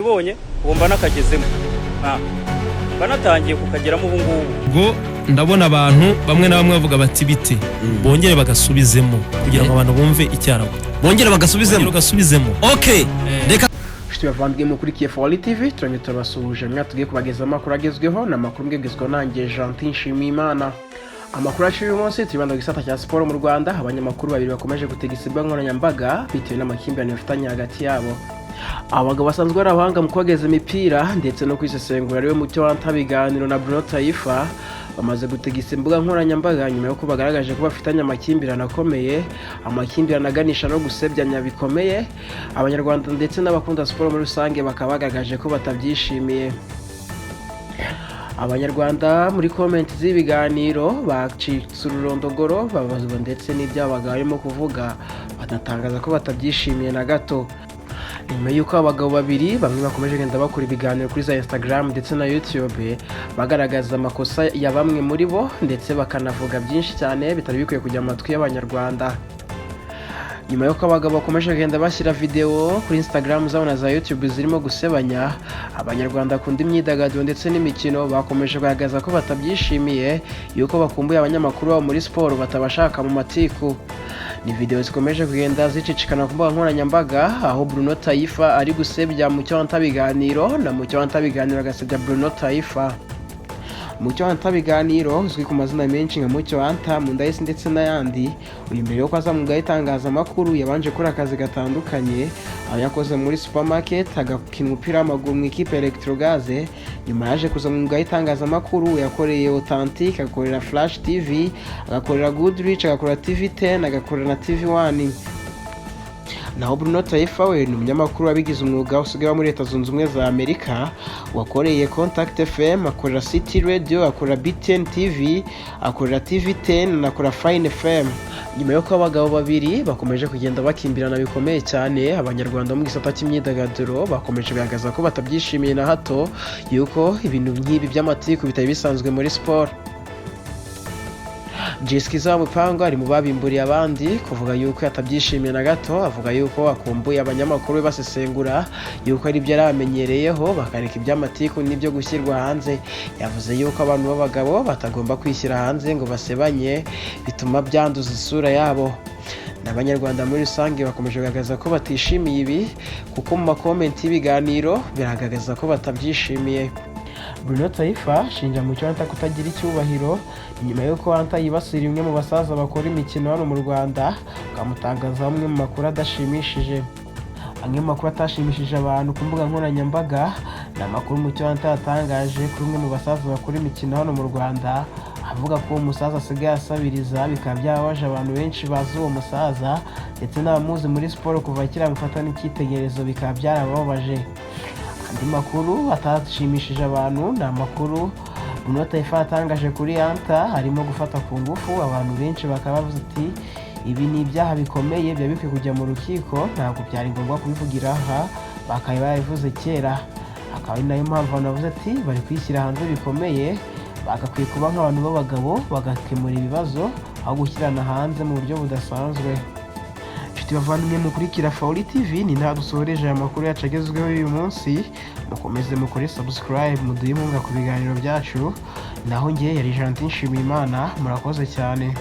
ubonye bomba nakagezemo banatangiye kukageramo ubu ngubu ngo ndabona abantu bamwe na bamwe bavuga bati bite bongere bagasubizemo kugira ngo abantu bumve icyarago bongere bagasubizemo okay reka bavandimwe mukurikiye Foli TV turanye turabasuhuje mwatugiye kubageza amakuru agezweho na makuru ngegezweho nanjye Jantin Nshimiyimana. Amakuru aciye umunsi turibanda gisata cya sport mu Rwanda, abanyamakuru babiri bakomeje gutegisibwa nkoranyambaga bitewe n'amakimbirane bafitanye hagati yabo. Abagabo basanzwe ari abahanga mu kwageza imipira ndetse no kwisesengura ariwe Mucyo Antha biganiro na Bruno Taifa bamaze gutegisa imbuga nkoranyambaga nyuma yo kubagaragaje ko bafitanye amakimbirane akomeye, amakimbirane aganisha no gusebyanya bikomeye. Abanyarwanda ndetse n'abakunda sport muri rusange bakaba bagaragaje ko batabyishimiye. Abanyarwanda muri comment z'ibiganiro bacitse ururondogoro babazwa ndetse n'ibyabaga barimo kuvuga batatangaza ko batabyishimiye na gato. Nyuma yuko abagabo babiri bamwe bakomeje genda bakora ibiganiro kuri za Instagram ndetse na YouTube bagaragaza amakosa ya bamwe muri bo ndetse bakanavuga byinshi cyane bitari bikwiye kujya mu matwi y'abanyarwanda. Nyuma yuko abagabo bakomeje genda bashyira video kuri Instagram zabo na za YouTube zirimo gusebanya abanyarwanda kundi imyidagaduro ndetse n'imikino, bakomeje kugaragaza ko batabyishimiye yuko bakumbuye abanyamakuru bo muri sport batabashaka mu matiku. Ni video zikomeje kugenda zicicikana ku mbuga nkoranyambaga aho Bruno Taifa ari gusebya Mucyo Antha biganiro na Mucyo Antha biganiro agasebya Bruno Taifa. Mucyo Antha biganiro uzwi ku mazina menshi nka Mucyo Antha Mundayisi ndetse n'ayandi, uyu mbere yo kwaza mu gahitangaza makuru yabanje kuri akazi gatandukanye aho yakoze muri supermarket agakina umupira w'amaguru mu ikipe Electrogaze. Nyuma yaje kuza mu gahitangaza makuru yakoreye Authentique, agakorera Flash TV, agakorera Goodrich, agakorera TV10, agakorera na TV1. Naho Bruno Taifa we ni umunyamakuru wabigize umwuga usigaye muri Leta Zunze Ubumwe za Amerika, wakoreye Contact FM, akorera City Radio, akorera BTN TV, akorera TV10, akorera Fine FM. Nyuma yo abagabo babiri bakomeje kugenda bakimbirana bikomeye cyane, abanyarwanda mu gisata cy'imyidagaduro bakomeje kugaragaza ko batabyishimiye na hato yuko ibintu nk'ibi by'amatiku bitari bisanzwe muri sport. Jeskiza Mupanga ari mu babimburiye abandi kuvuga yuko yatabyishimiye na gato, avuga yuko akumbuye abanyamakuru basesengura yuko ari byo yaramenyereyeho bakareka iby'amatiku n'ibyo gushyirwa hanze. Yavuze yuko abantu b'abagabo batagomba kwishyira hanze ngo basebanye bituma byanduza isura yabo. N'abanyarwanda muri rusange bakomeje kugaragaza ko batishimiye ibi kuko mu makomenti y'ibiganiro biragaragaza ko batabyishimiye. Bruno Taifa shinja Mucyo Antha kutagira icyubahiro nyuma yuko Antha yibasira imwe mu basaza bakora imikino hano mu Rwanda, akamutangaza amwe mu makuru adashimishije. Amwe mu makuru atashimishije abantu ku mbuga nkoranyambaga ni amakuru Mucyo Antha yatangaje kuri umwe mu basaza bakora imikino hano mu Rwanda, avuga ko uwo musaza asigaye asabiriza bikaba byababaje abantu benshi bazi uwo musaza ndetse n'abamuzi muri siporo kuva kiramufata n'icyitegererezo bikaba byarababaje. Andi makuru atashimishije abantu ni amakuru Bruno Taifa yatangaje kuri Antha harimo gufata Kungufu. Abantu benshi bakaba bavuze ati ibi ni ibyaha bikomeye bya bikwiye kujya mu rukiko, ntabwo byari ngombwa kubivugira aha, bakaye babivuze kera. Akaba ari nayo mpamvu abantu bavuze ati bari kwishyira hanze bikomeye, bagakwiye kuba nk'abantu b'abagabo bagakemura ibibazo aho gushyirana hanze mu buryo budasanzwe. Bavandimwe mukurikira Foli TV, ni nta dusoreje amakuru yacu agezweho uyu munsi. Mukomeze mukore subscribe muduhe inkunga ku biganiro byacu. Naho ngiye yari Jantin Nshimiyimana, murakoze cyane.